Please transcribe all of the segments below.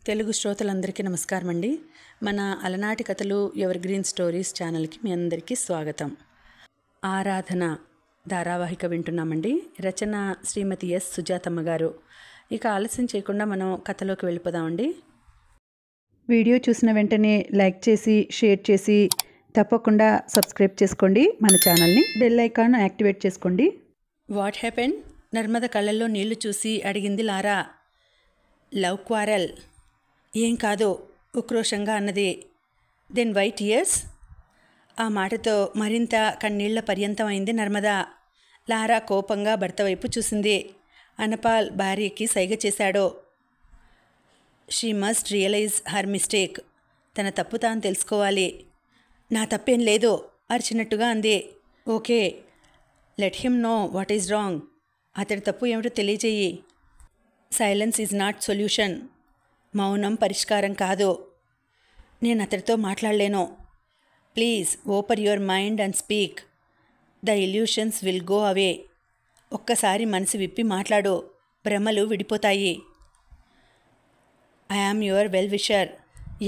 తెలుగు శ్రోతలందరికీ నమస్కారం అండి. మన అలనాటి కథలు ఎవర్ గ్రీన్ స్టోరీస్ ఛానల్కి మీ అందరికీ స్వాగతం. ఆరాధన ధారావాహిక వింటున్నామండి. రచన శ్రీమతి ఎస్ సుజాతమ్మ గారు. ఇక ఆలస్యం చేయకుండా మనం కథలోకి వెళ్ళిపోదామండి. వీడియో చూసిన వెంటనే లైక్ చేసి షేర్ చేసి తప్పకుండా సబ్స్క్రైబ్ చేసుకోండి మన ఛానల్ని. బెల్ ఐకాన్ యాక్టివేట్ చేసుకోండి. What happen? నర్మద కళ్ళల్లో నీళ్లు చూసి అడిగింది లారా. Love quarrel. ఏం కాదు, ఉక్రోషంగా అన్నది. Then why tears? ఆ మాటతో మరింత కన్నీళ్ల పర్యంతమైంది నర్మద. లారా కోపంగా భర్త వైపు చూసింది. అనపాల్ భార్యకి సైగ చేశాడు. She must realize her mistake. తన తప్పు తాను తెలుసుకోవాలి. నా తప్పేం లేదు అరిచినట్టుగా అంది. Okay, let him know what is wrong. అతడి తప్పు ఏమిటో తెలియజేయి. Silence is not solution. మౌనం పరిష్కారం కాదు. నేను అతడితో మాట్లాడలేను. Please open your mind and speak. The illusions will go away. ఒక్కసారి మనసు విప్పి మాట్లాడు, భ్రమలు విడిపోతాయి. I am your well wisher.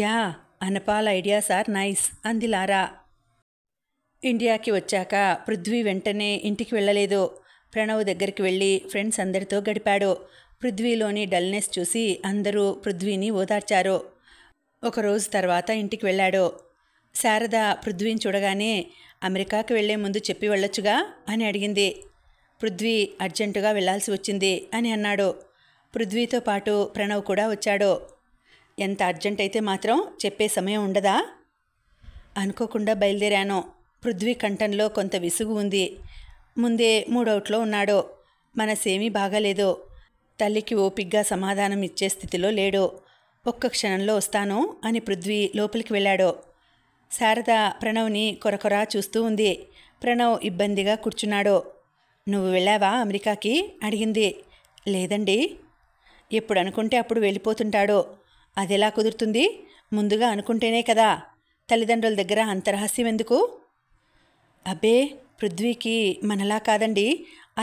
Yeah, Anapal ideas are nice అంది లారా. ఇండియాకి వచ్చాక పృథ్వీ వెంటనే ఇంటికి వెళ్ళలేదు. ప్రణవ్ దగ్గరికి వెళ్ళి ఫ్రెండ్స్ అందరితో గడిపాడు. పృథ్వీలోని డల్నెస్ చూసి అందరూ పృథ్వీని ఓదార్చారు. ఒకరోజు తర్వాత ఇంటికి వెళ్ళాడు. శారద పృథ్వీని చూడగానే అమెరికాకి వెళ్లే ముందు చెప్పి వెళ్ళొచ్చుగా అని అడిగింది. పృథ్వీ అర్జెంటుగా వెళ్లాల్సి వచ్చింది అని అన్నాడు. పృథ్వీతో పాటు ప్రణవ్ కూడా వచ్చాడు. ఎంత అర్జెంట్ అయితే మాత్రం చెప్పే సమయం ఉండదా? అనుకోకుండా బయలుదేరాను. పృథ్వీ కంఠంలో కొంత విసుగు ఉంది. ముందే మూడౌట్లో ఉన్నాడు. మనసేమీ బాగాలేదు. తల్లికి ఓపిగ్గా సమాధానం ఇచ్చే స్థితిలో లేడు. ఒక్క క్షణంలో వస్తాను అని పృథ్వీ లోపలికి వెళ్ళాడు. శారద ప్రణవ్ని కొరకొరా చూస్తూ ఉంది. ప్రణవ్ ఇబ్బందిగా కూర్చున్నాడు. నువ్వు వెళ్ళావా అమెరికాకి అడిగింది. లేదండి. ఎప్పుడు అనుకుంటే అప్పుడు వెళ్ళిపోతుంటాడు. అదెలా కుదురుతుంది? ముందుగా అనుకుంటేనే కదా. తల్లిదండ్రుల దగ్గర అంత రహస్యం ఎందుకు? అబ్బే, పృథ్వీకి మనలా కాదండి.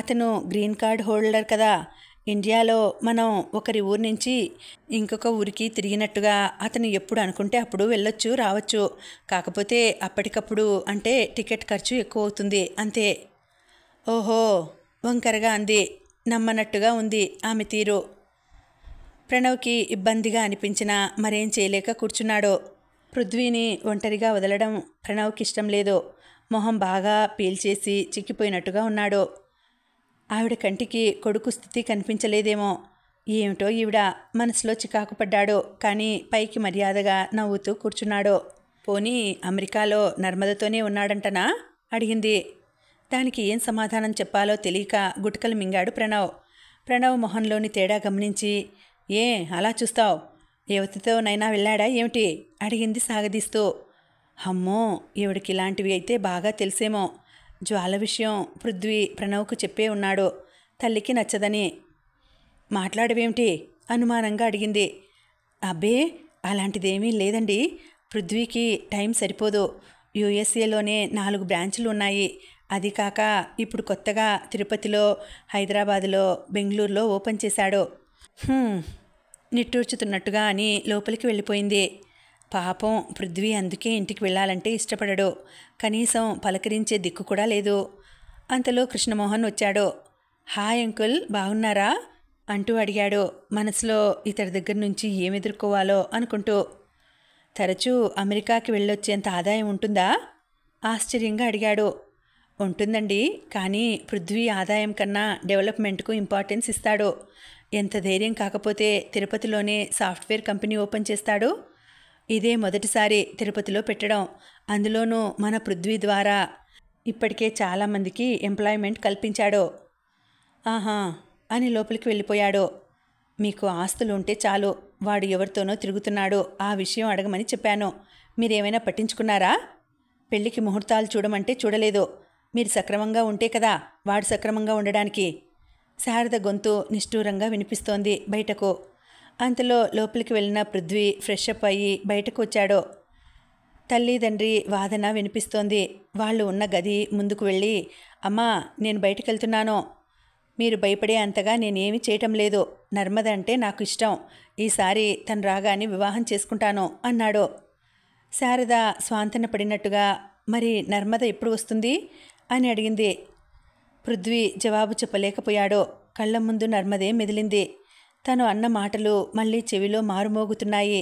అతను గ్రీన్ కార్డ్ హోల్డర్ కదా. ఇండియాలో మనం ఒకరి ఊరి నుంచి ఇంకొక ఊరికి తిరిగినట్టుగా అతను ఎప్పుడు అనుకుంటే అప్పుడు వెళ్ళొచ్చు రావచ్చు. కాకపోతే అప్పటికప్పుడు అంటే టికెట్ ఖర్చు ఎక్కువ అవుతుంది అంతే. ఓహో, వంకరగా అంది. నమ్మనట్టుగా ఉంది ఆమె తీరు. ప్రణవ్కి ఇబ్బందిగా అనిపించినా మరేం చేయలేక కూర్చున్నాడు. పృథ్వీని ఒంటరిగా వదలడం ప్రణవ్కి ఇష్టం లేదు. మొహం బాగా పీల్చేసి చిక్కిపోయినట్టుగా ఉన్నాడు. ఆవిడ కంటికి కొడుకు స్థితి కనిపించలేదేమో. ఏమిటో ఈవిడ మనసులో చికాకు పడ్డాడు. కానీ పైకి మర్యాదగా నవ్వుతూ కూర్చున్నాడు. పోనీ అమెరికాలో నర్మదతోనే ఉన్నాడంటనా అడిగింది. దానికి ఏం సమాధానం చెప్పాలో తెలియక గుటకలు మింగాడు ప్రణవ్. ప్రణవ్ మొహంలోని తేడా గమనించి, ఏ అలా చూస్తావు? యువతితోనైనా వెళ్ళాడా ఏమిటి అడిగింది సాగదీస్తూ. అమ్మో, ఈవిడికి ఇలాంటివి అయితే బాగా తెలిసేమో. జ్వాల విషయం పృథ్వీ ప్రణవ్కు చెప్పే ఉన్నాడు. తల్లికి నచ్చదని. మాట్లాడవేమిటి అనుమానంగా అడిగింది. అబ్బే, అలాంటిదేమీ లేదండి. పృథ్వీకి టైం సరిపోదు. యూఎస్ఏలోనే 4 బ్రాంచులు ఉన్నాయి. అది కాక ఇప్పుడు కొత్తగా తిరుపతిలో, హైదరాబాదులో, బెంగళూరులో ఓపెన్ చేశాడు. నిట్టూర్చుతున్నట్టుగా అని లోపలికి వెళ్ళిపోయింది. పాపం పృథ్వీ అందుకే ఇంటికి వెళ్ళాలంటే ఇష్టపడడు. కనీసం పలకరించే దిక్కు కూడా లేదు. అంతలో కృష్ణమోహన్ వచ్చాడు. హాయ్ అంకుల్, బాగున్నారా అంటూ అడిగాడు. మనసులో ఇతడి దగ్గర నుంచి ఏం ఎదుర్కోవాలో అనుకుంటూ. తరచూ అమెరికాకి వెళ్ళొచ్చేంత ఆదాయం ఉంటుందా ఆశ్చర్యంగా అడిగాడు. ఉంటుందండి, కానీ పృథ్వీ ఆదాయం కన్నా డెవలప్మెంట్కు ఇంపార్టెన్స్ ఇస్తాడు. ఎంత ధైర్యం కాకపోతే తిరుపతిలోనే సాఫ్ట్వేర్ కంపెనీ ఓపెన్ చేస్తాడు. ఇదే మొదటిసారి తిరుపతిలో పెట్టడం. అందులోనూ మన పృథ్వీ ద్వారా. ఇప్పటికే చాలామందికి ఎంప్లాయ్మెంట్ కల్పించాడు. ఆహా అని లోపలికి వెళ్ళిపోయాడు. మీకు ఆస్తులు ఉంటే చాలు. వాడు ఎవరితోనో తిరుగుతున్నాడు. ఆ విషయం అడగమని చెప్పాను. మీరేమైనా పట్టించుకున్నారా? పెళ్లికి ముహూర్తాలు చూడమంటే చూడలేదు. మీరు సక్రమంగా ఉంటే కదా వాడు సక్రమంగా ఉండడానికి. శారద గొంతు నిష్ఠూరంగా వినిపిస్తోంది బయటకు. అంతలో లోపలికి వెళ్ళిన పృథ్వీ ఫ్రెష్ అప్ అయ్యి బయటకు వచ్చాడు. తల్లిదండ్రి వాదన వినిపిస్తోంది. వాళ్ళు ఉన్న గది ముందుకు వెళ్ళి, అమ్మా నేను బయటకు వెళ్తున్నాను. మీరు భయపడే అంతగా నేనేమీ చేయటం లేదు. నర్మద అంటే నాకు ఇష్టం. ఈసారి తను రాగానే వివాహం చేసుకుంటాను అన్నాడు. శారద స్వాంతన పడినట్టుగా మరి నర్మద ఎప్పుడు వస్తుంది అని అడిగింది. పృథ్వీ జవాబు చెప్పలేకపోయాడు. కళ్ళ ముందు నర్మదే మెదిలింది. తను అన్న మాటలు మళ్ళీ చెవిలో మారుమోగుతున్నాయి.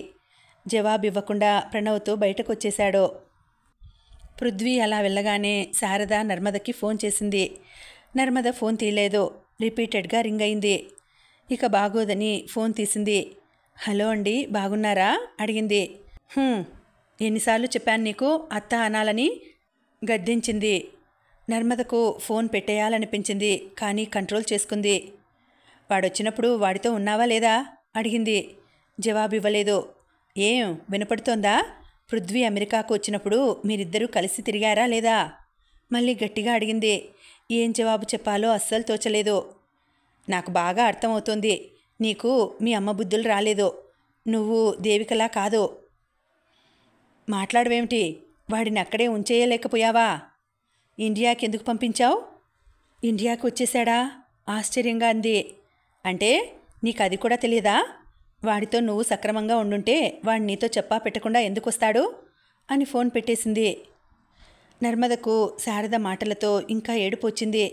జవాబివ్వకుండా ప్రణవ్తో బయటకొచ్చేశాడు. పృథ్వీ అలా వెళ్ళగానే శారద నర్మదకి ఫోన్ చేసింది. నర్మద ఫోన్ తీయలేదు. రిపీటెడ్గా రింగ్ అయింది. ఇక బాగోదని ఫోన్ తీసింది. హలో అండి, బాగున్నారా అడిగింది. ఎన్నిసార్లు చెప్పాను నీకు అత్త అనాలని గద్దించింది. నర్మదకు ఫోన్ పెట్టేయాలనిపించింది, కానీ కంట్రోల్ చేసుకుంది. వాడొచ్చినప్పుడు వాడితో ఉన్నావా లేదా అడిగింది. జవాబివ్వలేదు. ఏం వినపడుతోందా? పృథ్వీ అమెరికాకు వచ్చినప్పుడు మీరిద్దరూ కలిసి తిరిగారా లేదా? మళ్ళీ గట్టిగా అడిగింది. ఏం జవాబు చెప్పాలో అస్సలు తోచలేదు. నాకు బాగా అర్థమవుతోంది. నీకు మీ అమ్మ బుద్ధులు రాలేదు. నువ్వు దేవికలా కాదు. మాట్లాడవేమిటి? వాడిని అక్కడే ఉంచేయలేకపోయావా? ఇండియాకి ఎందుకు పంపించావు? ఇండియాకు వచ్చేశాడా? ఆశ్చర్యంగా అంది. అంటే నీకు అది కూడా తెలియదా? వాడితో నువ్వు సక్రమంగా ఉండుంటే వాడు నీతో చెప్పా పెట్టకుండా ఎందుకు వస్తాడు అని ఫోన్ పెట్టేసింది. నర్మదకు శారద మాటలతో ఇంకా ఏడుపు వచ్చింది.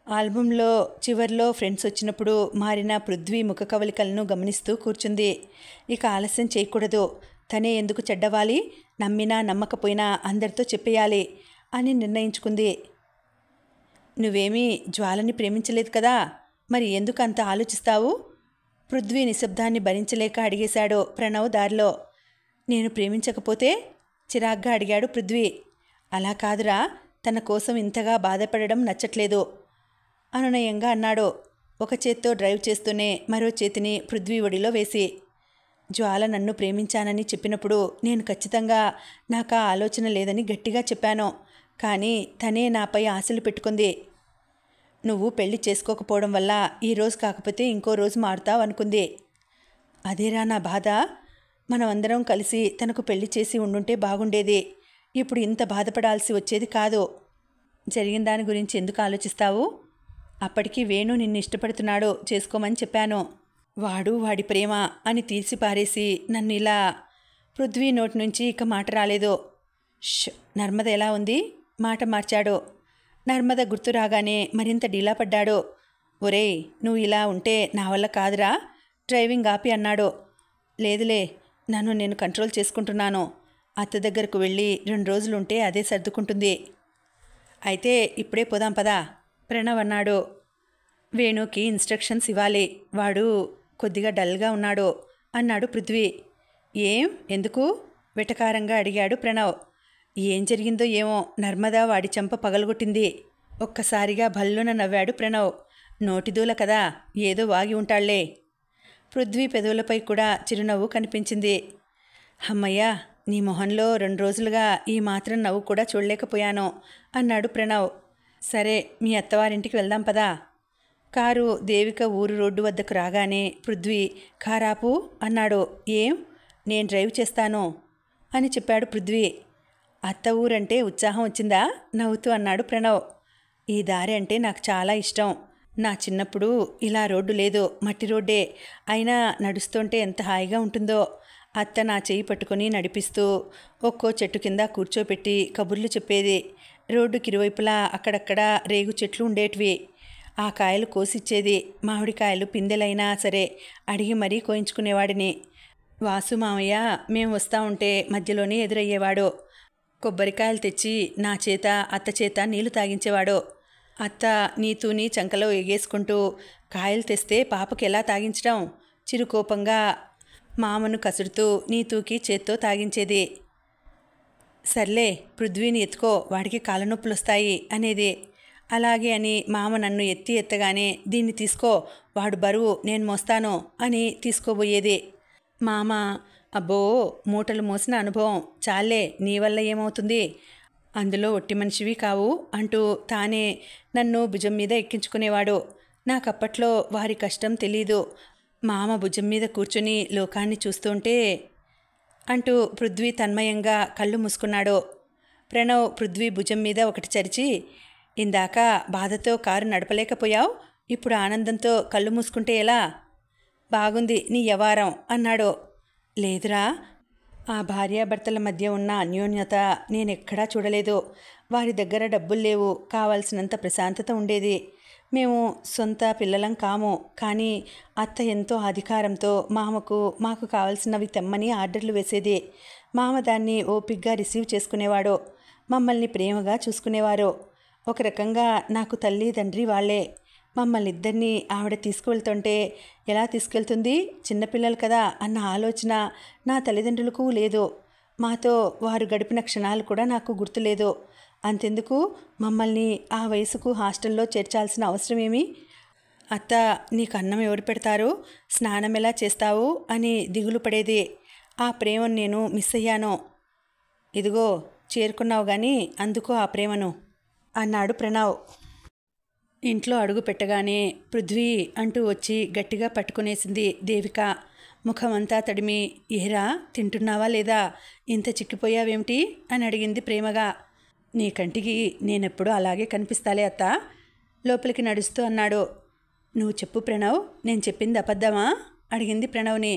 ఆల్బంలో చివర్లో ఫ్రెండ్స్ వచ్చినప్పుడు మారిన పృథ్వీ ముఖ కవలికలను గమనిస్తూ కూర్చుంది. ఇక ఆలస్యం చేయకూడదు. తనే ఎందుకు చెడ్డవాలి, నమ్మినా నమ్మకపోయినా అందరితో చెప్పేయాలి అని నిర్ణయించుకుంది. నువ్వేమీ జ్వాలని ప్రేమించలేదు కదా, మరి ఎందుకు అంత ఆలోచిస్తావు? పృథ్వీ నిశ్శబ్దాన్ని భరించలేక అడిగేశాడు ప్రణవ్ దారిలో. నేను ప్రేమించకపోతే? చిరాగ్గా అడిగాడు పృథ్వీ. అలా కాదురా, తన కోసం ఇంతగా బాధపడడం నచ్చట్లేదు అనునయంగా అన్నాడు. ఒక చేత్తో డ్రైవ్ చేస్తూనే మరో చేతిని పృథ్వీ ఒడిలో వేసి. జ్వాల నన్ను ప్రేమించానని చెప్పినప్పుడు నేను ఖచ్చితంగా నాకు ఆ ఆలోచన లేదని గట్టిగా చెప్పాను. కానీ తనే నాపై ఆశలు పెట్టుకుంది. నువ్వు పెళ్లి చేసుకోకపోవడం వల్ల ఈరోజు కాకపోతే ఇంకో రోజు మారుతావు అనుకుంది. అదేరా నా బాధ. మనమందరం కలిసి తనకు పెళ్లి చేసి ఉండుంటే బాగుండేది. ఇప్పుడు ఇంత బాధపడాల్సి వచ్చేది కాదు. జరిగిన దాని గురించి ఎందుకు ఆలోచిస్తావు? అప్పటికి వేణు నిన్ను ఇష్టపడుతున్నాడు, చేసుకోమని చెప్పాను. వాడు వాడి ప్రేమ అని తీసి పారేసి నన్ను ఇలా. పృథ్వీ నోటి నుంచి ఇక మాట రాలేదు. నర్మద ఎలా ఉంది? మాట మార్చాడు. నర్మద గుర్తు రాగానే మరింత డీలా పడ్డాడు. ఒరేయ్, నువ్వు ఇలా ఉంటే నా వల్ల కాదురా, డ్రైవింగ్ ఆపి అన్నాడు. లేదులే, నన్ను నేను కంట్రోల్ చేసుకుంటున్నాను. అత్త దగ్గరకు వెళ్ళి 2 రోజులుంటే అదే సర్దుకుంటుంది. అయితే ఇప్పుడే పోదాం పదా, ప్రణవ్ అన్నాడు. వేణుకి ఇన్స్ట్రక్షన్స్ ఇవ్వాలి. వాడు కొద్దిగా డల్గా ఉన్నాడు అన్నాడు పృథ్వీ. ఏం, ఎందుకు? వెటకారంగా అడిగాడు ప్రణవ్. ఏం జరిగిందో ఏమో, నర్మద వాడి చెంప పగలగొట్టింది. ఒక్కసారిగా భల్లున నవ్వాడు ప్రణవ్. నోటిదూల కదా, ఏదో వాగి ఉంటాళ్లే. పృథ్వీ పెదవులపై కూడా చిరునవ్వు కనిపించింది. అమ్మయ్యా, నీ మొహంలో 2 రోజులుగా ఈ మాత్రం నవ్వు కూడా చూడలేకపోయాను అన్నాడు ప్రణవ్. సరే, మీ అత్తవారింటికి వెళ్దాం పదా. కారు దేవిక ఊరు రోడ్డు వద్దకు రాగానే పృథ్వీ కారాపు అన్నాడు. ఏం, నేను డ్రైవ్ చేస్తాను అని చెప్పాడు పృథ్వీ. అత్త ఊరంటే ఉత్సాహం వచ్చిందా? నవ్వుతూ అన్నాడు ప్రణవ్. ఈ దారి అంటే నాకు చాలా ఇష్టం. నా చిన్నప్పుడు ఇలా రోడ్డు లేదు, మట్టి రోడ్డే. అయినా నడుస్తుంటే ఎంత హాయిగా ఉంటుందో. అత్త నా చెయ్యి పట్టుకుని నడిపిస్తూ ఒక్కో చెట్టు కింద కూర్చోపెట్టి కబుర్లు చెప్పేది. రోడ్డుకి ఇరువైపులా అక్కడక్కడ రేగు చెట్లు ఉండేటివి. ఆ కాయలు కోసిచ్చేది. మామిడికాయలు పిందెలైనా సరే అడిగి మరీ కోయించుకునేవాడిని. వాసు మామయ్య మేం వస్తూ ఉంటే మధ్యలోనే ఎదురయ్యేవాడు. కొబ్బరికాయలు తెచ్చి నా చేత అత్త చేత నీళ్లు తాగించేవాడు. అత్త నీతూని చంకలో ఎగేసుకుంటూ కాయలు తెస్తే పాపకి ఎలా తాగించడం? చిరుకోపంగా మామను కసురుతూ నీతూకి చేత్తో తాగించేది. సర్లే, పృథ్వీని ఎత్తుకో, వాడికి కాళ్ళనొప్పులొస్తాయి అనేది. అలాగే అని మామ నన్ను ఎత్తగానే దీన్ని తీసుకో, వాడు బరువు, నేను మోస్తాను అని తీసుకోబోయేది. మామ అబ్బో, మూటలు మోసిన అనుభవం చాలే, నీ వల్ల ఏమవుతుంది, అందులో ఒట్టి మనిషివి కావు అంటూ తానే నన్ను భుజం మీద ఎక్కించుకునేవాడు. నాకప్పట్లో వారి కష్టం తెలీదు. మామ భుజం మీద కూర్చుని లోకాన్ని చూస్తుంటే అంటూ పృథ్వీ తన్మయంగా కళ్ళు మూసుకున్నాడు. ప్రణవ్ పృథ్వీ భుజం మీద ఒకటి చరిచి, ఇందాక బాధతో కారు నడపలేకపోయావు, ఇప్పుడు ఆనందంతో కళ్ళు మూసుకుంటే ఎలా? బాగుంది నీ యవారం అన్నాడు. లేదురా, ఆ భార్యాభర్తల మధ్య ఉన్న అన్యోన్యత నేనెక్కడా చూడలేదు. వారి దగ్గర డబ్బులు లేవు, కావాల్సినంత ప్రశాంతత ఉండేది. మేము సొంత పిల్లలం కాము, కానీ అత్త ఎంతో అధికారంతో మాకు కావాల్సినవి తెమ్మని ఆర్డర్లు వేసేది. మామ దాన్ని ఓపిగ్గా రిసీవ్ చేసుకునేవాడు. మమ్మల్ని ప్రేమగా చూసుకునేవారు. ఒక రకంగా నాకు తల్లి తండ్రి వాళ్ళే. మమ్మల్ని ఇద్దరినీ ఆవిడ తీసుకువెళ్తుంటే ఎలా తీసుకెళ్తుంది, చిన్నపిల్లలు కదా అన్న ఆలోచన నా తల్లిదండ్రులకు లేదు. మాతో వారు గడిపిన క్షణాలు కూడా నాకు గుర్తులేదు. అంతెందుకు, మమ్మల్ని ఆ వయసుకు హాస్టల్లో చేర్చాల్సిన అవసరమేమి? అత్త, నీకు అన్నం ఎవరు పెడతారు, స్నానం ఎలా చేస్తావు అని దిగులు పడేది. ఆ ప్రేమను నేను మిస్ అయ్యాను. ఇదిగో చేరుకున్నావు కానీ అందుకో ఆ ప్రేమను అన్నాడు ప్రణవ్. ఇంట్లో అడుగు పెట్టగానే పృథ్వీ అంటూ వచ్చి గట్టిగా పట్టుకునేసింది దేవిక. ముఖమంతా తడిమి, ఏరా తింటున్నావా లేదా, ఇంత చిక్కిపోయావేమిటి అని అడిగింది ప్రేమగా. నీ కంటికి నేనెప్పుడూ అలాగే కనిపిస్తాలే అత్త, లోపలికి నడుస్తూ అన్నాడు. నువ్వు చెప్పు ప్రణవ్, నేను చెప్పింది అబద్ధమా అడిగింది ప్రణవ్ని.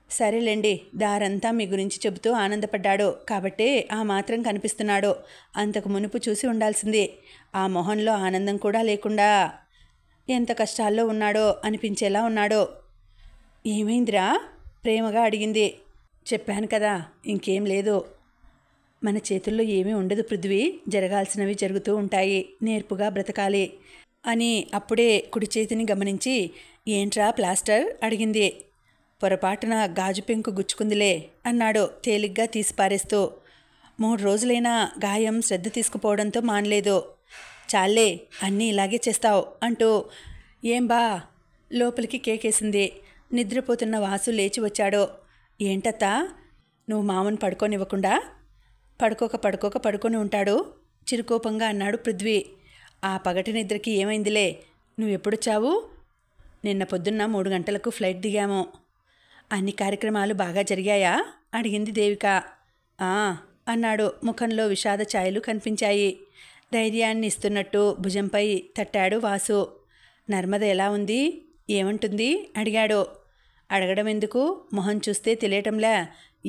సరేలేండి, దారంతా మీ గురించి చెబుతూ ఆనందపడ్డాడు కాబట్టే ఆ మాత్రం కనిపిస్తున్నాడు. అంతకు మునుపు చూసి ఉండాల్సింది. ఆ మొహంలో ఆనందం కూడా లేకుండా ఎంత కష్టాల్లో ఉన్నాడో అనిపించేలా ఉన్నాడు. ఏమైందిరా ప్రేమగా అడిగింది. చెప్పాను కదా, ఇంకేం లేదు. మన చేతుల్లో ఏమీ ఉండదు పృథ్వీ, జరగాల్సినవి జరుగుతూ ఉంటాయి, నేర్పుగా బ్రతకాలి అని అప్పుడే కుడి చేతిని గమనించి, ఏంట్రా ప్లాస్టర్ అడిగింది. పొరపాటున గాజు పెంకు గుచ్చుకుందిలే అన్నాడు తేలిగ్గా తీసిపారేస్తూ. 3 రోజులైనా గాయం శ్రద్ధ తీసుకుపోవడంతో మానలేదు. చాలే, అన్నీ ఇలాగే చేస్తావు అంటూ ఏం బా లోపలికి కేకేసింది. నిద్రపోతున్న వాసు లేచి వచ్చాడు. ఏంటత్తా, నువ్వు మామను పడుకోనివ్వకుండా? పడుకోక పడుకొని ఉంటాడు చిరుకోపంగా అన్నాడు పృథ్వీ. ఆ పగటి నిద్రకి ఏమైందిలే, నువ్వెప్పుడొచ్చావు? నిన్న పొద్దున్న 3 గంటలకు ఫ్లైట్ దిగాము. అన్ని కార్యక్రమాలు బాగా జరిగాయా అడిగింది దేవిక. అన్నాడు. ముఖంలో విషాద ఛాయలు కనిపించాయి. ధైర్యాన్ని ఇస్తున్నట్టు భుజంపై తట్టాడు వాసు. నర్మద ఎలా ఉంది, ఏమంటుంది అడిగాడు. అడగడం ఎందుకు, మొహం చూస్తే తెలియటంలే,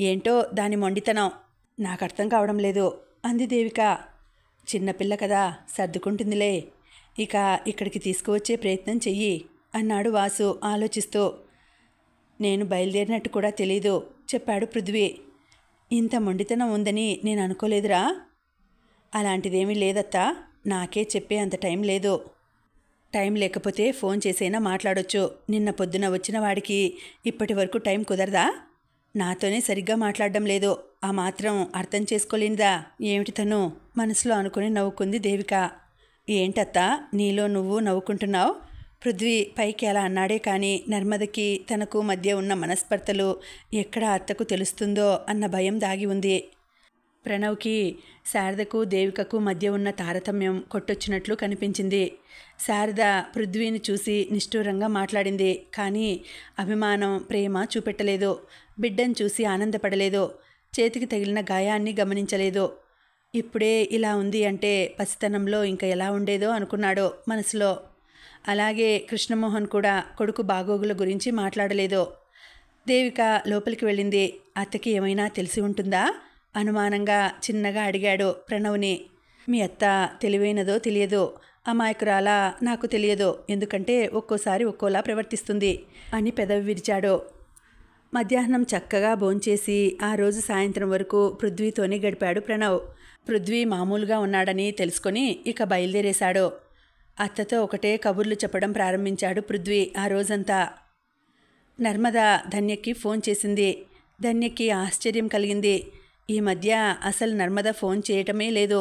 ఏంటో దాని మొండితనం నాకు అర్థం కావడం లేదు అంది దేవిక. చిన్నపిల్ల కదా, సర్దుకుంటుందిలే, ఇక ఇక్కడికి తీసుకువచ్చే ప్రయత్నం చెయ్యి అన్నాడు వాసు ఆలోచిస్తూ. నేను బయలుదేరినట్టు కూడా తెలీదు చెప్పాడు పృథ్వీ. ఇంత మొండితనం ఉందని నేను అనుకోలేదురా. అలాంటిదేమీ లేదత్తా, నాకే చెప్పే అంత టైం లేదు. టైం లేకపోతే ఫోన్ చేసైనా మాట్లాడొచ్చు. నిన్న పొద్దున వచ్చిన వాడికి ఇప్పటి వరకు టైం కుదరదా? నాతోనే సరిగ్గా మాట్లాడడం లేదు, ఆ మాత్రం అర్థం చేసుకోలేనిదా ఏమిటి తను మనసులో అనుకుని నవ్వుకుంది దేవిక. ఏంటత్తా నీలో నువ్వు నవ్వుకుంటున్నావు? పృథ్వీ పైకి అలా అన్నాడే కానీ నర్మదకి తనకు మధ్య ఉన్న మనస్పర్ధలు ఎక్కడ అత్తకు తెలుస్తుందో అన్న భయం దాగి ఉంది. ప్రణవ్కి శారదకు దేవికకు మధ్య ఉన్న తారతమ్యం కొట్టొచ్చినట్లు కనిపించింది. శారద పృథ్వీని చూసి నిష్ఠూరంగా మాట్లాడింది, కానీ అభిమానం ప్రేమ చూపెట్టలేదు. బిడ్డను చూసి ఆనందపడలేదు. చేతికి తగిలిన గాయాన్ని గమనించలేదు. ఇప్పుడే ఇలా ఉంది అంటే పసితనంలో ఇంకా ఎలా ఉండేదో అనుకున్నాడు మనసులో. అలాగే కృష్ణమోహన్ కూడా కొడుకు బాగోగుల గురించి మాట్లాడలేదు. దేవిక లోపలికి వెళ్ళింది. అత్తకి ఏమైనా తెలిసి ఉంటుందా అనుమానంగా చిన్నగా అడిగాడు ప్రణవ్ని. మీ అత్త తెలివైనదో తెలియదో, అమాయకురాలా నాకు తెలియదు, ఎందుకంటే ఒక్కోసారి ఒక్కోలా ప్రవర్తిస్తుంది అని పెదవి విరిచాడు. మధ్యాహ్నం చక్కగా భోంచేసి ఆ రోజు సాయంత్రం వరకు పృథ్వీతోనే గడిపాడు ప్రణవ్. పృథ్వీ మామూలుగా ఉన్నాడని తెలుసుకొని ఇక బయలుదేరేశాడు. అత్తతో ఒకటే కబుర్లు చెప్పడం ప్రారంభించాడు పృథ్వీ ఆ రోజంతా. నర్మద ధన్యకి ఫోన్ చేసింది. ధన్యకి ఆశ్చర్యం కలిగింది. ఈ మధ్య అసలు నర్మద ఫోన్ చేయటమే లేదు.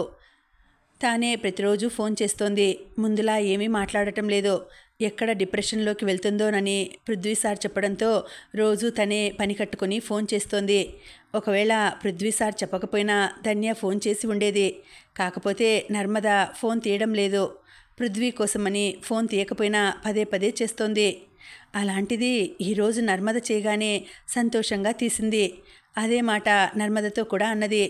తానే ప్రతిరోజు ఫోన్ చేస్తోంది. ముందులా ఏమీ మాట్లాడటం లేదు. ఎక్కడ డిప్రెషన్లోకి వెళ్తుందోనని పృథ్వీ సార్ చెప్పడంతో రోజు తనే పని కట్టుకుని ఫోన్ చేస్తోంది. ఒకవేళ పృథ్వీ సార్ చెప్పకపోయినా ధన్య ఫోన్ చేసి ఉండేది. కాకపోతే నర్మద ఫోన్ తీయడం లేదు. పృథ్వీ కోసమని ఫోన్ తీయకపోయినా పదే పదే చేస్తోంది. అలాంటిది ఈరోజు నర్మద చేయగానే సంతోషంగా తీసింది. అదే మాట నర్మదతో కూడా అన్నది.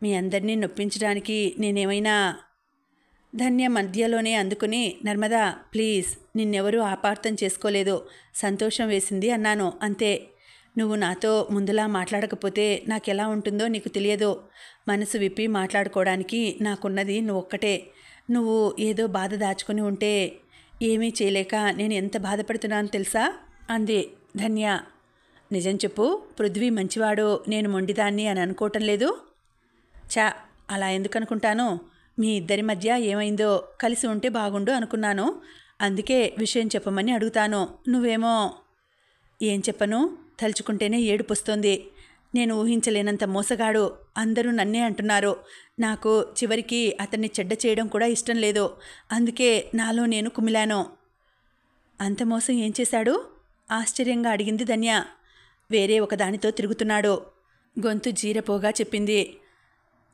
మీ అందరినీ నొప్పించడానికి నేనేమైనా ధన్య మధ్యలోనే అందుకుని, నర్మదా ప్లీజ్, నిన్నెవరూ అపార్థం చేసుకోలేదు, సంతోషం వేసింది అన్నాను, అంతే. నువ్వు నాతో ముందులా మాట్లాడకపోతే నాకెలా ఉంటుందో నీకు తెలియదు. మనసు విప్పి మాట్లాడుకోవడానికి నాకున్నది నువ్వొక్కటే. నువ్వు ఏదో బాధ దాచుకుని ఉంటే ఏమీ చేయలేక నేను ఎంత బాధపడుతున్నానో తెలుసా అంది ధన్య. నిజం చెప్పు, పృథ్వీ మంచివాడు, నేను మొండిదాన్ని అని అనుకోవటం లేదు. చా, అలా ఎందుకు అనుకుంటాను? మీ ఇద్దరి మధ్య ఏమైందో కలిసి ఉంటే బాగుండు అనుకున్నాను, అందుకే విషయం చెప్పమని అడుగుతాను. నువ్వేమో. ఏం చెప్పను, తలుచుకుంటేనే ఏడుపొస్తోంది. నేను ఊహించలేనంత మోసగాడు, అందరూ నన్నే అంటున్నారు. నాకు చివరికి అతన్ని చెడ్డ చేయడం కూడా ఇష్టం లేదు, అందుకే నాలో నేను కుమిలాను. అంత మోసం ఏం చేశాడు? ఆశ్చర్యంగా అడిగింది ధన్య. వేరే ఒకదానితో తిరుగుతున్నాడు, గొంతు జీరపోగా చెప్పింది.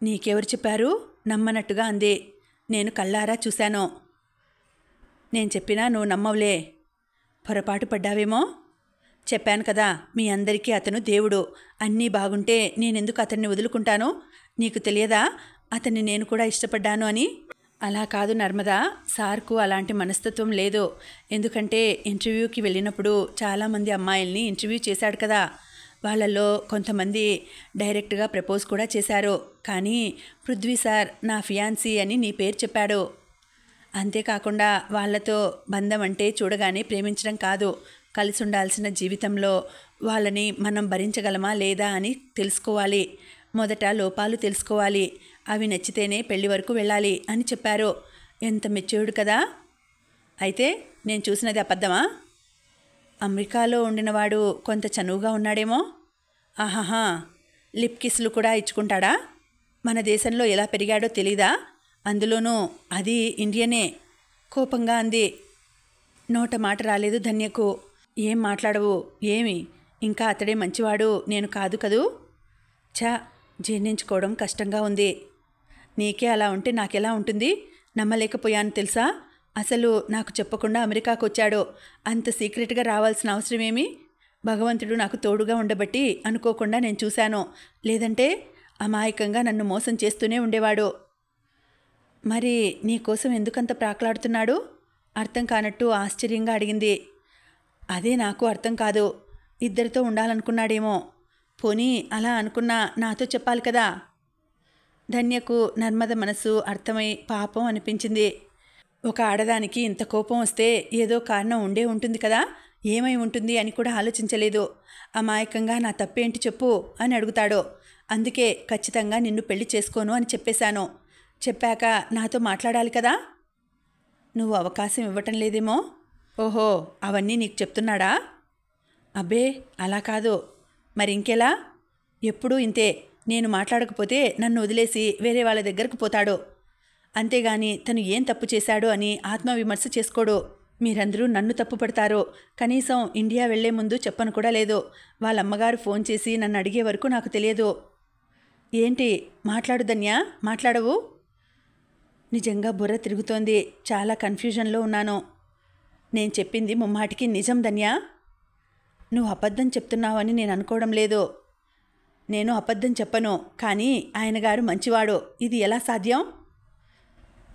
నీకెవరు చెప్పారు? నమ్మనట్టుగా అంది. నేను కళ్ళారా చూశాను. నేను చెప్పినా నువ్వు నమ్మవులే. పొరపాటు పడ్డావేమో. చెప్పాను కదా, మీ అందరికీ అతను దేవుడు. అన్నీ బాగుంటే నేనెందుకు అతన్ని వదులుకుంటాను? నీకు తెలియదా అతన్ని నేను కూడా ఇష్టపడ్డాను అని? అలా కాదు నర్మదా, సార్కు అలాంటి మనస్తత్వం లేదు. ఎందుకంటే ఇంటర్వ్యూకి వెళ్ళినప్పుడు చాలామంది అమ్మాయిల్ని ఇంటర్వ్యూ చేశాడు కదా. వాళ్ళల్లో కొంతమంది డైరెక్ట్గా ప్రపోజ్ కూడా చేశారు. కానీ పృథ్వీ సార్ నా ఫియాన్సీ అని నీ పేరు చెప్పాడు. అంతేకాకుండా వాళ్లతో బంధం అంటే చూడగానే ప్రేమించడం కాదు, కలిసి ఉండాల్సిన జీవితంలో వాళ్ళని మనం భరించగలమా లేదా అని తెలుసుకోవాలి. మొదట లోపాలు తెలుసుకోవాలి, అవి నచ్చితేనే పెళ్లి వరకు వెళ్ళాలి అని చెప్పారు. ఎంత మెచ్యూర్డ్ కదా. అయితే నేను చూసినది అబద్ధమా? అమెరికాలో ఉండినవాడు కొంత చనువుగా ఉన్నాడేమో. ఆహాహా, లిప్ కిస్లు కూడా ఇచ్చుకుంటాడా? మన దేశంలో ఎలా పెరిగాడో తెలీదా? అందులోనూ అది ఇండియనే. కోపంగా అంది. నోట మాట రాలేదు ధన్యకు. ఏం మాట్లాడవు? ఏమి, ఇంకా అతడే మంచివాడు, నేను కాదు కదూ? చా, జీర్ణించుకోవడం కష్టంగా ఉంది. నీకే అలా ఉంటే నాకెలా ఉంటుంది? నమ్మలేకపోయాను తెలుసా. అసలు నాకు చెప్పకుండా అమెరికాకు వచ్చాడు. అంత సీక్రెట్గా రావాల్సిన అవసరమేమి? భగవంతుడు నాకు తోడుగా ఉండబట్టి అనుకోకుండా నేను చూశాను, లేదంటే అమాయకంగా నన్ను మోసం చేస్తూనే ఉండేవాడు. మరి నీకోసం ఎందుకంత ప్రాకులాడుతున్నాడు? అర్థం కానట్టు ఆశ్చర్యంగా అడిగింది. అదే నాకు అర్థం కాదు. ఇద్దరితో ఉండాలనుకున్నాడేమో. పోనీ అలా అనుకున్నా నాతో చెప్పాలి కదా. ధన్యకు నర్మద మనసు అర్థమై పాపం అనిపించింది. ఒక ఆడదానికి ఇంత కోపం వస్తే ఏదో కారణం ఉండే ఉంటుంది కదా, ఏమై ఉంటుంది అని కూడా ఆలోచించలేదు. అమాయకంగా నా తప్పేంటి చెప్పు అని అడుగుతాడు. అందుకే ఖచ్చితంగా నిన్ను పెళ్లి చేసుకోను అని చెప్పేశాను. చెప్పాక నాతో మాట్లాడాలి కదా. నువ్వు అవకాశం ఇవ్వటం లేదేమో. ఓహో, అవన్నీ నీకు చెప్తున్నాడా? అబ్బే, అలా కాదు. మరి ఇంకెలా? ఎప్పుడూ ఇంతే. నేను మాట్లాడకపోతే నన్ను వదిలేసి వేరే వాళ్ళ దగ్గరకు పోతాడు. అంతేగాని తను ఏం తప్పు చేశాడు అని ఆత్మవిమర్శ చేసుకోడు. మీరందరూ నన్ను తప్పు పడతారు. కనీసం ఇండియా వెళ్లే ముందు చెప్పను కూడా లేదు. వాళ్ళ అమ్మగారు ఫోన్ చేసి నన్ను అడిగే వరకు నాకు తెలియదు. ఏంటి మాట్లాడు ధన్య, మాట్లాడవు? నిజంగా బుర్ర తిరుగుతోంది. చాలా కన్ఫ్యూజన్లో ఉన్నాను. నేను చెప్పింది ముమ్మాటికి నిజం ధన్య. నువ్వు అబద్ధం చెప్తున్నావని నేను అనుకోవడం లేదు. నేను అబద్ధం చెప్పను, కానీ ఆయన గారు మంచివాడు. ఇది ఎలా సాధ్యం?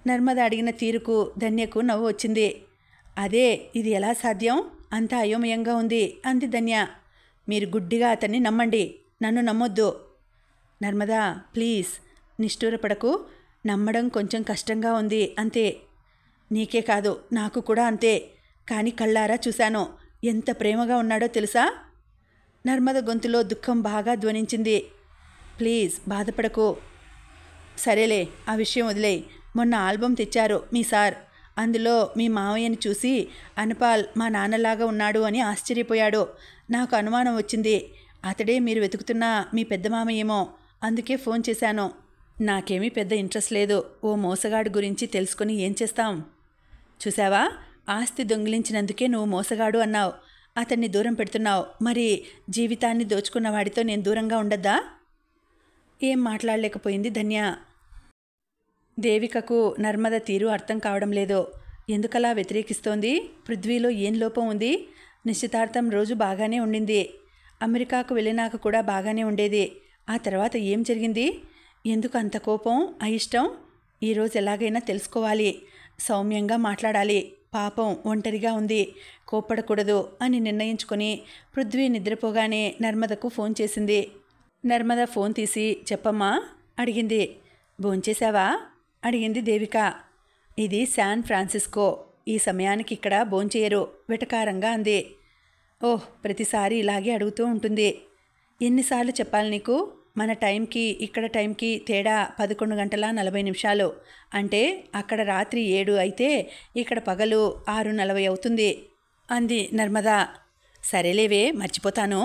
నర్మద అడిగిన తీరుకు ధన్యకు నవ్వు వచ్చింది. అదే, ఇది ఎలా సాధ్యం? అంత అయోమయంగా ఉంది అంది ధన్య. మీరు గుడ్డిగా అతన్ని నమ్మండి, నన్ను నమ్మొద్దు. నర్మదా ప్లీజ్, నిష్ఠూరపడకు. నమ్మడం కొంచెం కష్టంగా ఉంది అంతే. నీకే కాదు, నాకు కూడా అంతే. కానీ కళ్ళారా చూశాను. ఎంత ప్రేమగా ఉన్నాడో తెలుసా? నర్మద గొంతులో దుఃఖం బాగా ధ్వనించింది. ప్లీజ్ బాధపడకు. సరేలే, ఆ విషయం వదిలేయ్. మొన్న ఆల్బమ్ తెచ్చారు మీ సార్. అందులో మీ మావయ్యని చూసి అనపాల్ మా నాన్నలాగా ఉన్నాడు అని ఆశ్చర్యపోయాడు. నాకు అనుమానం వచ్చింది, అతడే మీరు వెతుకుతున్న మీ పెద్ద మామయ్యేమో. అందుకే ఫోన్ చేశాను. నాకేమీ పెద్ద ఇంట్రెస్ట్ లేదు. ఓ మోసగాడు గురించి తెలుసుకొని ఏం చేస్తాం? చూసావా, ఆస్తి దొంగిలించినందుకే నువ్వు మోసగాడు అన్నావు. అతన్ని దూరం పెడుతున్నావు. మరి జీవితాన్ని దోచుకున్న వాడితో నేను దూరంగా ఉండద్దా? ఏం మాట్లాడలేకపోయింది ధన్య. దేవికకు నర్మద తీరు అర్థం కావడం లేదు. ఎందుకలా వ్యతిరేకిస్తోంది? పృథ్వీలో ఏం లోపం ఉంది? నిశ్చితార్థం రోజు బాగానే ఉండింది. అమెరికాకు వెళ్ళినాక కూడా బాగానే ఉండేది. ఆ తర్వాత ఏం జరిగింది? ఎందుకు అంత కోపం, అయిష్టం? ఈరోజు ఎలాగైనా తెలుసుకోవాలి, సౌమ్యంగా మాట్లాడాలి, పాపం ఒంటరిగా ఉంది, కోప్పడకూడదు అని నిర్ణయించుకొని పృథ్వీ నిద్రపోగానే నర్మదకు ఫోన్ చేసింది. నర్మద ఫోన్ తీసి చెప్పమ్మా అడిగింది. భోంచేశావా అడిగింది దేవిక. ఇది శాన్ ఫ్రాన్సిస్కో, ఈ సమయానికి ఇక్కడ భోంచేయరు వెటకారంగా అంది. ఓహ్, ప్రతిసారి ఇలాగే అడుగుతూ ఉంటుంది. ఎన్నిసార్లు చెప్పాలి నీకు? మన టైంకి ఇక్కడ టైంకి తేడా 11:40 అంటే అక్కడ రాత్రి 7 అయితే ఇక్కడ పగలు 6:40 అవుతుంది అంది నర్మద. సరేలేవే, మర్చిపోతాను.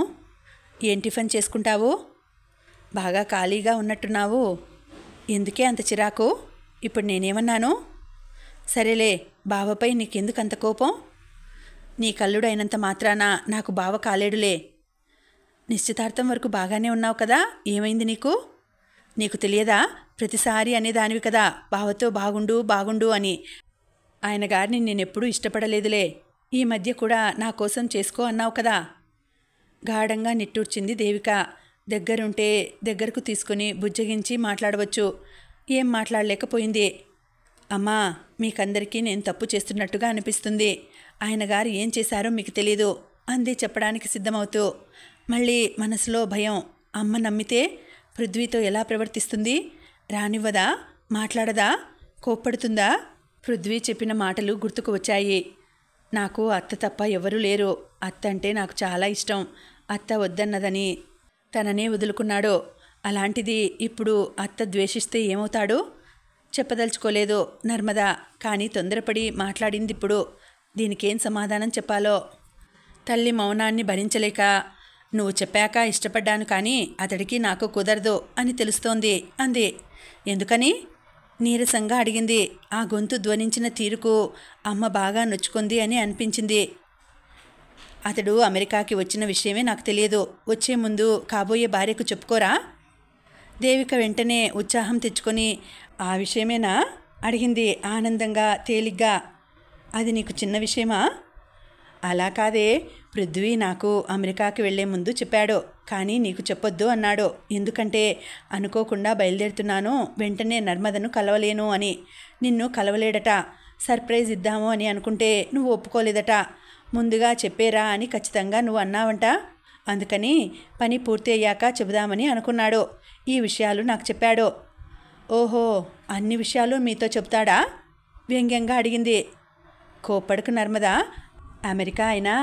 ఏం టిఫిన్ చేసుకుంటావు? బాగా ఖాళీగా ఉన్నట్టున్నావు, ఎందుకే అంత చిరాకు? ఇప్పుడు నేనేమన్నాను? సరేలే, బావపై నీకెందుకు అంత కోపం? నీ కల్లుడు అయినంత మాత్రాన నాకు బావ కాలేడులే. నిశ్చితార్థం వరకు బాగానే ఉన్నావు కదా, ఏమైంది నీకు? నీకు తెలియదా? ప్రతిసారి అనేదానివి కదా బావతో బాగుండు బాగుండు అని. ఆయన గారిని నేనెప్పుడూ ఇష్టపడలేదులే, ఈ మధ్య కూడా నా కోసం చేసుకో అన్నావు కదా. గాఢంగా నిట్టూర్చింది దేవిక. దగ్గరుంటే దగ్గరకు తీసుకుని బుజ్జగించి మాట్లాడవచ్చు, ఏం మాట్లాడలేకపోయింది. అమ్మా, మీకందరికీ నేను తప్పు చేస్తున్నట్టుగా అనిపిస్తుంది. ఆయన గారు ఏం చేశారో మీకు తెలీదు అంది చెప్పడానికి సిద్ధమవుతూ. మళ్ళీ మనసులో భయం. అమ్మ నమ్మితే పృథ్వీతో ఎలా ప్రవర్తిస్తుంది? రానివ్వదా? మాట్లాడదా? కోప్పడుతుందా? పృథ్వీ చెప్పిన మాటలు గుర్తుకు వచ్చాయి. నాకు అత్త తప్ప ఎవరూ లేరు, అత్త అంటే నాకు చాలా ఇష్టం, అత్త వద్దన్నదని తననే వదులుకున్నాడు. అలాంటిది ఇప్పుడు అత్త ద్వేషిస్తే ఏమవుతాడు? చెప్పదలుచుకోలేదు నర్మద, కానీ తొందరపడి మాట్లాడింది. ఇప్పుడు దీనికేం సమాధానం చెప్పాలో. తల్లి మౌనాన్ని భరించలేక, నువ్వు చెప్పాక ఇష్టపడ్డాను కానీ అతడికి నాకు కుదరదు అని తెలుస్తోంది అంది. ఎందుకని? నీరసంగా అడిగింది. ఆ గొంతు ధ్వనించిన తీరుకు అమ్మ బాగా నొచ్చుకుంది అని అనిపించింది. అతడు అమెరికాకి వచ్చిన విషయమే నాకు తెలియదు, వచ్చే ముందు కాబోయే భార్యకు చెప్పుకోరా? దేవిక వెంటనే ఉత్సాహం తెచ్చుకొని, ఆ విషయమేనా అడిగింది ఆనందంగా తేలిగ్గా. అది నీకు చిన్న విషయమా? అలా కాదే, పృథ్వీ నాకు అమెరికాకి వెళ్లే ముందు చెప్పాడు, కానీ నీకు చెప్పొద్దు అన్నాడు. ఎందుకంటే అనుకోకుండా బయలుదేరుతున్నాను, వెంటనే నర్మదను కలవలేను అని. నిన్ను కలవలేడట. సర్ప్రైజ్ ఇద్దాము అని అనుకుంటే నువ్వు ఒప్పుకోలేదట. ముందుగా చెప్పేరా అని ఖచ్చితంగా నువ్వు అన్నావంట. అందుకని పని పూర్తి అయ్యాక చెబుదామని అనుకున్నాడు. ఈ విషయాలు నాకు చెప్పాడు. ఓహో, అన్ని విషయాలు మీతో చెప్తాడా? వ్యంగ్యంగా అడిగింది. కోప్పడకు నర్మద, అమెరికా అయినా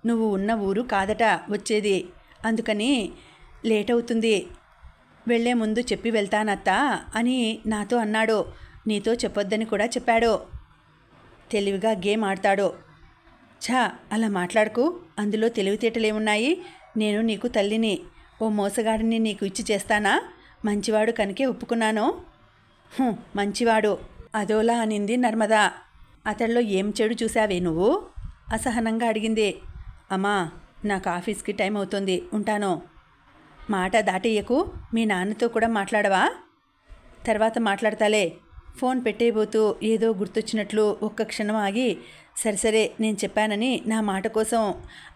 నువ్వు ఉన్న ఊరు కాదట వచ్చేది, అందుకని లేట్ అవుతుంది. వెళ్లే ముందు చెప్పి వెళ్తానత్తా అని నాతో అన్నాడు. నీతో చెప్పొద్దని కూడా చెప్పాడు. తెలివిగా గేమ్ ఆడతాడు. ఛా, అలా మాట్లాడకు, అందులో తెలివితేటలేమున్నాయి? నేను నీకు తల్లిని, ఓ మోసగాడిని నీకు ఇచ్చి చేస్తానా? మంచివాడు కనుకే ఒప్పుకున్నాను. మంచివాడు అదోలా అనింది నర్మద. అతడిలో ఏం చెడు చూశావే నువ్వు? అసహనంగా అడిగింది. అమ్మా, నాకు ఆఫీస్కి టైం అవుతుంది, ఉంటాను. మాట దాటేయకు. మీ నాన్నతో కూడా మాట్లాడవా? తర్వాత మాట్లాడతాలే. ఫోన్ పెట్టేయబోతూ ఏదో గుర్తొచ్చినట్లు ఒక్క క్షణం ఆగి, సరే నేను చెప్పానని నా మాట కోసం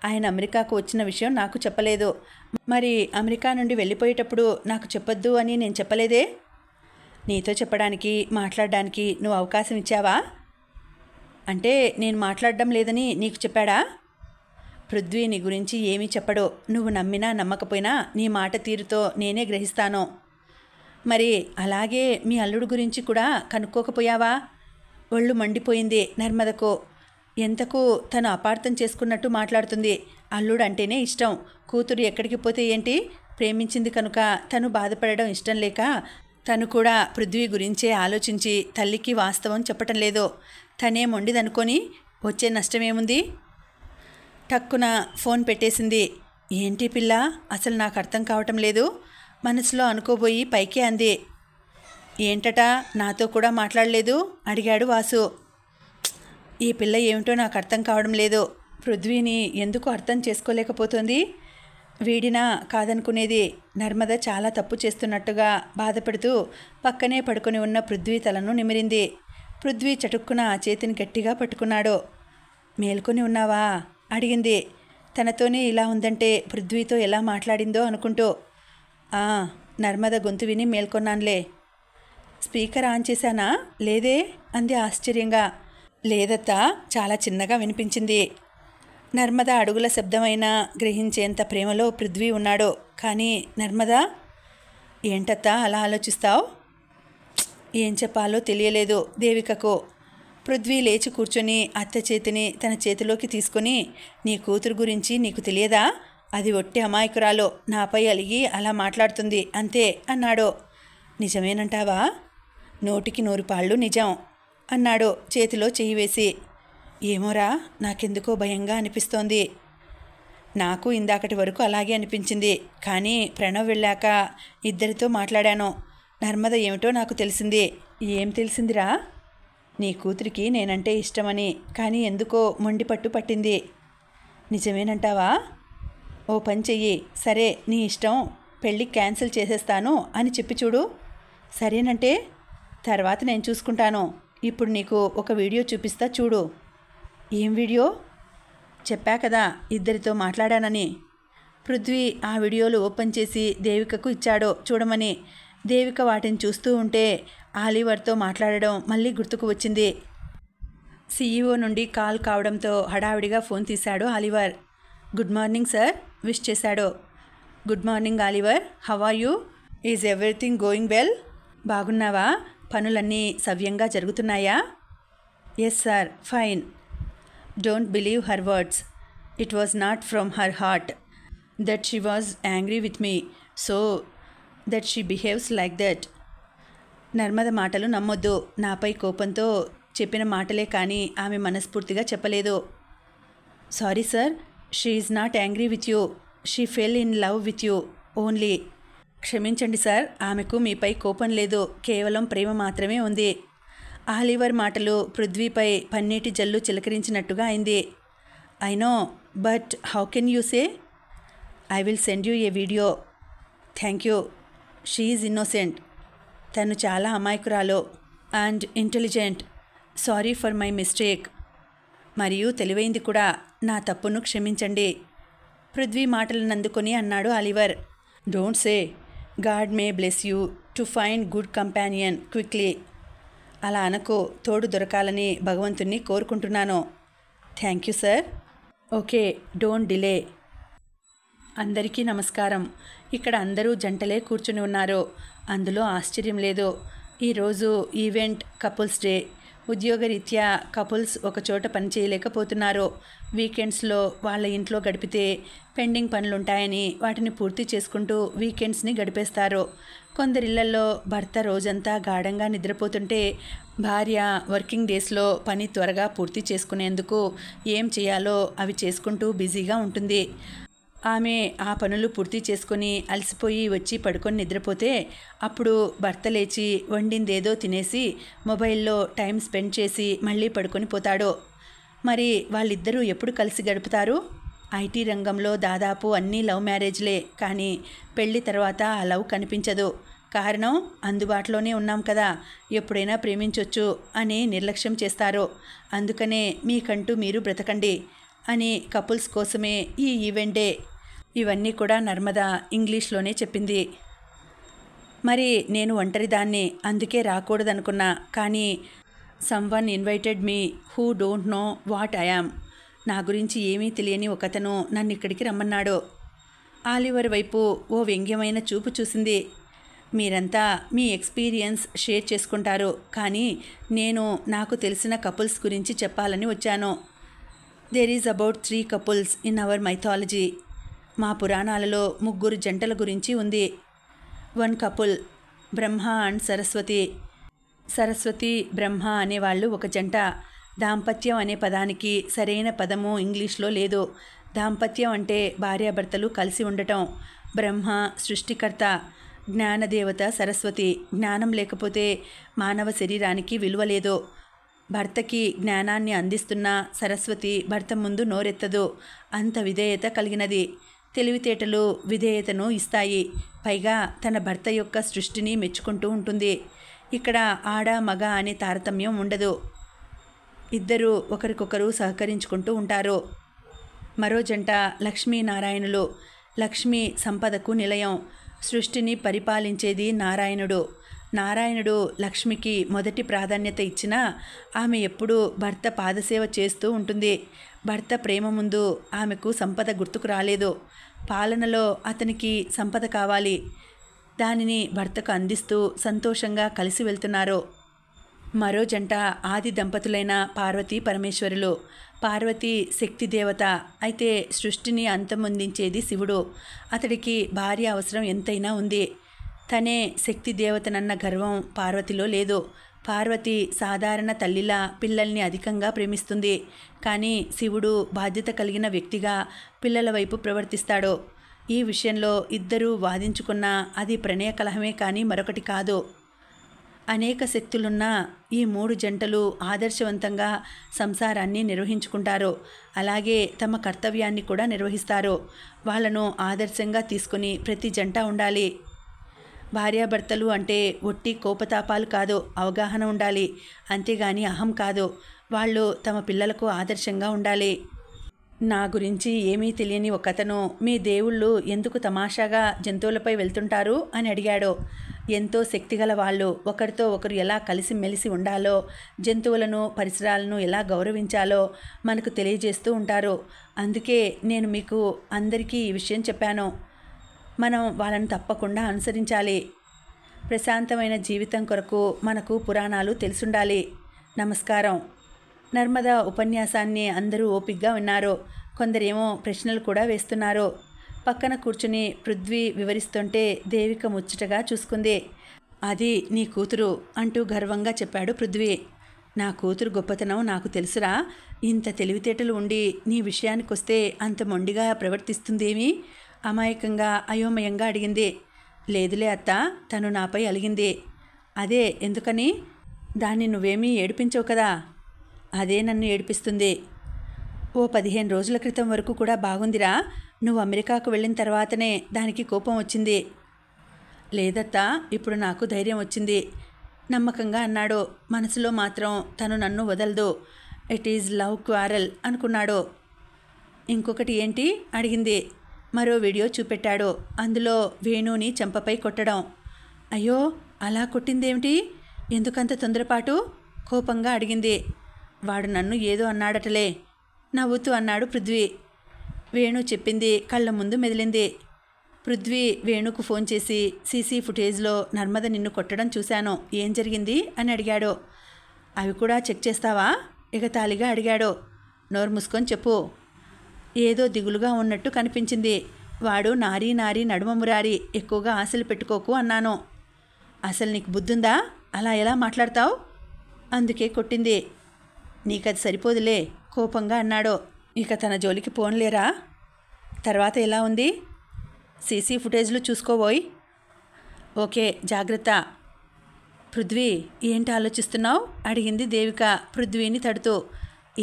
ఆయన అమెరికాకు వచ్చిన విషయం నాకు చెప్పలేదు. మరి అమెరికా నుండి వెళ్ళిపోయేటప్పుడు నాకు చెప్పొద్దు అని నేను చెప్పలేదే? నీతో చెప్పడానికి మాట్లాడడానికి నువ్వు అవకాశం ఇచ్చావా? అంటే నేను మాట్లాడడం లేదని నీకు చెప్పాడా? పృథ్వీ నీ గురించి ఏమీ చెప్పడు. నువ్వు నమ్మినా నమ్మకపోయినా నీ మాట తీరుతో నేనే గ్రహిస్తాను. మరి అలాగే మీ అల్లుడు గురించి కూడా కనుక్కోకపోయావా? ఒళ్ళు మండిపోయింది నర్మదకు. ఎంతకు తను అపార్థం చేసుకున్నట్టు మాట్లాడుతుంది. అల్లుడు అంటేనే ఇష్టం, కూతురు ఎక్కడికి పోతే ఏంటి? ప్రేమించింది కనుక తను బాధపడడం ఇష్టం లేక తను కూడా పృథ్వీ గురించే ఆలోచించి తల్లికి వాస్తవం చెప్పటం లేదు. తనే మొండిదనుకొని వచ్చే నష్టమేముంది? టక్కున ఫోన్ పెట్టేసింది. ఏంటి పిల్ల, అసలు నాకు అర్థం కావటం లేదు మనసులో అనుకోబోయి పైకే అంది. ఏంటట, నాతో కూడా మాట్లాడలేదు అడిగాడు వాసు. ఈ పిల్ల ఏమిటో నాకు అర్థం కావడం లేదు. పృథ్వీని ఎందుకు అర్థం చేసుకోలేకపోతుంది? వీడినా కాదనుకునేది. నర్మద చాలా తప్పు చేస్తున్నట్టుగా బాధపడుతూ పక్కనే పడుకొని ఉన్న పృథ్వీ తలను నిమిరింది. పృథ్వీ చటుక్కున ఆ చేతిని గట్టిగా పట్టుకున్నాడు. మేల్కొని ఉన్నావా అడిగింది. తనతోనే ఇలా ఉందంటే పృథ్వీతో ఎలా మాట్లాడిందో అనుకుంటూ. నర్మద గొంతు విని మేల్కొన్నానులే. స్పీకర్ ఆన్ చేశానా? లేదే అంది ఆశ్చర్యంగా. లేదత్తా, చాలా చిన్నగా వినిపించింది. నర్మద అడుగుల శబ్దమైనా గ్రహించేంత ప్రేమలో పృథ్వీ ఉన్నాడు. కానీ నర్మదా, ఏంటత్తా అలా ఆలోచిస్తావు? ఏం చెప్పాలో తెలియలేదు దేవికకు. పృథ్వీ లేచి కూర్చొని అత్త చేతిని తన చేతిలోకి తీసుకుని, నీ కూతురు గురించి నీకు తెలియదా? అది ఒట్టి అమాయకురాలో, నాపై అలిగి అలా మాట్లాడుతుంది అంతే అన్నాడు. నిజమేనంటావా? 100కి 100 పాళ్ళు నిజం అన్నాడు చేతిలో చెయ్యి వేసి. ఏమోరా, నాకెందుకో భయంగా అనిపిస్తోంది. నాకు ఇందాకటి వరకు అలాగే అనిపించింది. కానీ ప్రణవ్ వెళ్ళాక ఇద్దరితో మాట్లాడాను. నర్మద ఏమిటో నాకు తెలిసింది. ఏం తెలిసిందిరా? నీ కూతురికి నేనంటే ఇష్టమని. కానీ ఎందుకో మొండి పట్టు పట్టింది. నిజమేనంటావా? ఓ పని చెయ్యి. సరే, నీ ఇష్టం, పెళ్ళి క్యాన్సిల్ చేసేస్తాను అని చెప్పి చూడు. సరేనంటే? తర్వాత నేను చూసుకుంటాను. ఇప్పుడు నీకు ఒక వీడియో చూపిస్తా చూడు. ఏం వీడియో? చెప్పా కదా ఇద్దరితో మాట్లాడానని. పృథ్వీ ఆ వీడియోలు ఓపెన్ చేసి దేవికకు ఇచ్చాడు చూడమని. దేవిక వాటిని చూస్తూ ఉంటే ఆలివర్తో మాట్లాడడం మళ్ళీ గుర్తుకు వచ్చింది. సీఈఓ నుండి కాల్ కావడంతో హడావిడిగా ఫోన్ తీశాడు Oliver. Good morning sir wish చేశాడు. Good morning Oliver, how are you? Is everything going well? బాగున్నావా? పనులన్నీ సవ్యంగా జరుగుతున్నాయా? Yes sir, fine. Don't believe her words. It was not from her heart that she was angry with me, so that she behaves like that. Narmada మాటలు నమ్మొద్దు. నాపై కోపంతో చెప్పిన మాటలే కానీ ఆమె మనస్ఫూర్తిగా చెప్పలేదు. Sorry sir, she is not angry with you. She fell in love with you only. క్షమించండి సార్, ఆమెకు మీపై కోపం లేదు, కేవలం ప్రేమ మాత్రమే ఉంది. ఆలివర్ మాటలు పృథ్వీపై పన్నీటి జల్లు చిలకరించినట్టుగా అయింది. I know, but how can you say? I will send you A video. Thank you. She is innocent. తను చాలా అమాయకురాలు and intelligent. Sorry for my mistake. మరియు తెలివైంది కూడా. నా తప్పును క్షమించండి. పృథ్వీ మాటలను అందుకొని అన్నాడు Oliver. Don't say. God May bless you to find good companion quickly. అలా అనకు. తోడు దొరకాలని భగవంతుణ్ణి కోరుకుంటున్నాను. Thank you sir. Okay, don't delay. అందరికీ నమస్కారం. ఇక్కడ అందరూ జంటలే కూర్చుని ఉన్నారు. అందులో ఆశ్చర్యం లేదు. ఈరోజు ఈవెంట్ కపుల్స్ డే. ఉద్యోగరీత్యా కపుల్స్ ఒకచోట పని చేయలేకపోతున్నారు. వీకెండ్స్లో వాళ్ళ ఇంట్లో గడిపితే పెండింగ్ పనులుంటాయని వాటిని పూర్తి చేసుకుంటూ వీకెండ్స్ని గడిపేస్తారు. కొందరిళ్లలో భర్త రోజంతా గాఢంగా నిద్రపోతుంటే భార్య వర్కింగ్ డేస్లో పని త్వరగా పూర్తి చేసుకునేందుకు ఏం చేయాలో అవి చేసుకుంటూ బిజీగా ఉంటుంది. ఆమె ఆ పనులు పూర్తి చేసుకొని అలసిపోయి వచ్చి పడుకొని నిద్రపోతే అప్పుడు భర్త లేచి వండిందేదో తినేసి మొబైల్లో టైం స్పెండ్ చేసి మళ్ళీ పడుకొని పోతాడు. మరి వాళ్ళిద్దరూ ఎప్పుడు కలిసి గడుపుతారు? ఐటీ రంగంలో దాదాపు అన్నీ లవ్ మ్యారేజ్లే. కానీ పెళ్లి తర్వాత ఆ లవ్ కనిపించదు. కారణం, అందుబాటులోనే ఉన్నాం కదా, ఎప్పుడైనా ప్రేమించొచ్చు అని నిర్లక్ష్యం చేస్తారు. అందుకనే మీకంటూ మీరు బ్రతకండి అని కపుల్స్ కోసమే ఈ ఈవెంట్ డే. ఇవన్నీ కూడా నర్మద ఇంగ్లీష్లోనే చెప్పింది. మరి నేను ఒంటరిదాన్ని, అందుకే రాకూడదనుకున్నా. కానీ someone invited me who don't know what I am. నా గురించి ఏమీ తెలియని ఒకతను నన్ను ఇక్కడికి రమ్మన్నాడు. ఆలివర్ వైపు ఓ వ్యంగ్యమైన చూపు చూసింది. మీరంతా మీ ఎక్స్పీరియన్స్ షేర్ చేసుకుంటారు, కానీ నేను నాకు తెలిసిన కపుల్స్ గురించి చెప్పాలని వచ్చాను. There is about 3 couples in our mythology. మా పురాణాలలో 3 జంటల గురించి ఉంది. 1 couple, బ్రహ్మ అండ్ సరస్వతి. సరస్వతి, బ్రహ్మ అనేవాళ్ళు ఒక జంట. దాంపత్యం అనే పదానికి సరైన పదము ఇంగ్లీష్లో లేదు. దాంపత్యం అంటే భార్యాభర్తలు కలిసి ఉండటం. బ్రహ్మ సృష్టికర్త, జ్ఞానదేవత సరస్వతి. జ్ఞానం లేకపోతే మానవ శరీరానికి విలువ లేదు. భర్తకి జ్ఞానాన్ని అందిస్తున్న సరస్వతి భర్త ముందు నోరెత్తదు. అంత విధేయత కలిగినది. తెలివితేటలు విధేయతను ఇస్తాయి. పైగా తన భర్త యొక్క సృష్టిని మెచ్చుకుంటూ ఉంటుంది. ఇక్కడ ఆడ మగ అనే తారతమ్యం ఉండదు. ఇద్దరూ ఒకరికొకరు సహకరించుకుంటూ ఉంటారు. మరో జంట లక్ష్మీనారాయణులు. లక్ష్మి సంపదకు నిలయం. సృష్టిని పరిపాలించేది నారాయణుడు. నారాయణుడు లక్ష్మికి మొదటి ప్రాధాన్యత ఇచ్చినా ఆమె ఎప్పుడూ భర్త పాదసేవ చేస్తూ ఉంటుంది. భర్త ప్రేమ ముందు ఆమెకు సంపద గుర్తుకు రాలేదు. పాలనలో అతనికి సంపద కావాలి. దానిని భర్తకు అందిస్తూ సంతోషంగా కలిసి వెళ్తున్నారు. మరో జంట ఆది దంపతులైన పార్వతీ పరమేశ్వరులు. పార్వతి శక్తి దేవత అయితే సృష్టిని అంతమొందించేది శివుడు. అతడికి భార్య అవసరం ఎంతైనా ఉంది. తనే శక్తి దేవతనన్న గర్వం పార్వతిలో లేదు. పార్వతి సాధారణ తల్లిలా పిల్లల్ని అధికంగా ప్రేమిస్తుంది. కానీ శివుడు బాధ్యత కలిగిన వ్యక్తిగా పిల్లల వైపు ప్రవర్తిస్తాడు. ఈ విషయంలో ఇద్దరూ వాదించుకున్నా అది ప్రణయ కలహమే కానీ మరొకటి కాదు. అనేక శక్తులున్న ఈ 3 జంటలు ఆదర్శవంతంగా సంసారాన్ని నిర్వహించుకుంటారు. అలాగే తమ కర్తవ్యాన్ని కూడా నిర్వహిస్తారు. వాళ్ళను ఆదర్శంగా తీసుకుని ప్రతి జంట ఉండాలి. భార్యాభర్తలు అంటే ఒట్టి కోపతాపాలు కాదు, అవగాహన ఉండాలి. అంతేగాని అహం కాదు. వాళ్ళు తమ పిల్లలకు ఆదర్శంగా ఉండాలి. నా గురించి ఏమీ తెలియని ఒకతను మీ దేవుళ్ళు ఎందుకు తమాషాగా జంతువులపై వెళ్తుంటారు అని అడిగాడు. ఎంతో శక్తిగల వాళ్ళు ఒకరితో ఒకరు ఎలా కలిసిమెలిసి ఉండాలో, జంతువులను పరిసరాలను ఎలా గౌరవించాలో మనకు తెలియజేస్తూ ఉంటారు. అందుకే నేను మీకు అందరికీ ఈ విషయం చెప్పాను. మనం వాళ్ళని తప్పకుండా అనుసరించాలి. ప్రశాంతమైన జీవితం కొరకు మనకు పురాణాలు తెలుసుండాలి. నమస్కారం. నర్మదా ఉపన్యాసాన్ని అందరూ ఓపికగా విన్నారు. కొందరేమో ప్రశ్నలు కూడా వేస్తున్నారు. పక్కన కూర్చుని పృథ్వీ వివరిస్తుంటే దేవిక ముచ్చటగా చూసుకుంది. అది నీ కూతురు అంటూ గర్వంగా చెప్పాడు పృథ్వీ. నా కూతురు గొప్పతనం నాకు తెలుసురా. ఇంత తెలివితేటలు ఉండి నీ విషయానికొస్తే అంత మొండిగా ప్రవర్తిస్తుందేమి? అమాయకంగా అయోమయంగా అడిగింది. లేదులే అత్త, తను నాపై అలిగింది. అదే ఎందుకని? దాన్ని నువ్వేమీ ఏడిపించవు కదా. అదే నన్ను ఏడిపిస్తుంది. ఓ 15 రోజుల క్రితం వరకు కూడా బాగుందిరా. నువ్వు అమెరికాకు వెళ్ళిన తర్వాతనే దానికి కోపం వచ్చింది. లేదత్తా, ఇప్పుడు నాకు ధైర్యం వచ్చింది నమ్మకంగా అన్నాడు. మనసులో మాత్రం తను నన్ను వదలదు. ఇట్ ఈజ్ లవ్ క్వారల్ అనుకున్నాడు. ఇంకొకటి ఏంటి అడిగింది. మరో వీడియో చూపెట్టాడు. అందులో వేణుని చెంపపై కొట్టడం. అయ్యో, అలా కొట్టిందేమిటి? ఎందుకంత తొందరపాటు? కోపంగా అడిగింది. వాడు నన్ను ఏదో అన్నాడటలే నవ్వుతూ అన్నాడు పృథ్వీ. వేణు చెప్పింది కళ్ళ ముందు మెదిలింది. పృథ్వీ వేణుకు ఫోన్ చేసి సీసీ ఫుటేజ్లో నర్మద నిన్ను కొట్టడం చూశాను, ఏం జరిగింది అని అడిగాడు. అవి కూడా చెక్ చేస్తావా? ఎగతాళిగా అడిగాడు. నోరు మూసుకొని చెప్పు. ఏదో దిగులుగా ఉన్నట్టు కనిపించింది. వాడు నారీ నారీ నడుమ మురారి, ఎక్కువగా ఆశలు పెట్టుకోకు అన్నాను. అసలు నీకు బుద్ధుందా? అలా ఎలా మాట్లాడతావు? అందుకే కొట్టింది. నీకది సరిపోదులే కోపంగా అన్నాడు. ఇక తన జోలికి పోన్లేరా? తర్వాత ఎలా ఉంది? సీసీ ఫుటేజ్లు చూసుకోబోయ్. ఓకే, జాగ్రత్త. పృథ్వీ, ఏంటి ఆలోచిస్తున్నావు అడిగింది దేవిక పృథ్వీని తడుతూ.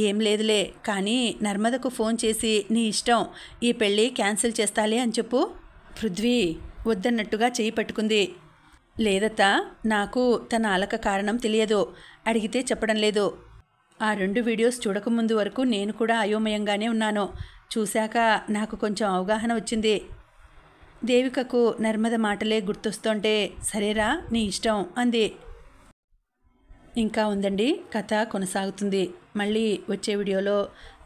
ఏం లేదులే, కానీ నర్మదకు ఫోన్ చేసి నీ ఇష్టం, ఈ పెళ్ళి క్యాన్సిల్ చేస్తాలే అని చెప్పు. పృథ్వీ వద్దన్నట్టుగా చెయ్యి పట్టుకుంది. లేదత్తా, నాకు తన అలక కారణం తెలియదు, అడిగితే చెప్పడం లేదు. ఆ 2 వీడియోస్ చూడకముందు వరకు నేను కూడా అయోమయంగానే ఉన్నాను. చూశాక నాకు కొంచెం అవగాహన వచ్చింది. దేవికకు నర్మద మాటలే గుర్తొస్తుంటే సరేరా నీ ఇష్టం అంది. ఇంకా ఉందండి, కథ కొనసాగుతుంది. మళ్ళీ వచ్చే వీడియోలో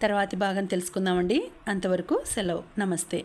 తర్వాతి భాగం తెలుసుకుందామండి. అంతవరకు సెలవు. నమస్తే.